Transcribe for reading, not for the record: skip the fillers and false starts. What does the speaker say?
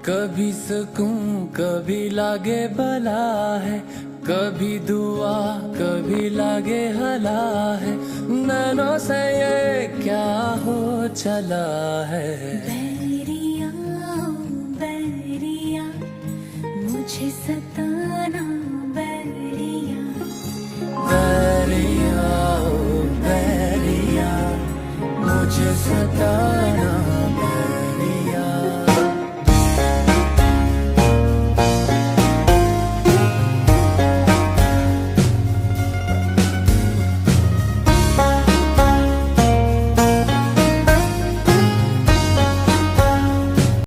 कभी सुकून कभी लागे भला है, कभी दुआ कभी लागे हला है। नैनों से ये क्या हो चला है। बैरिया बैरिया मुझे सताना बैरिया। बैरिया ओ बैरिया मुझे सताना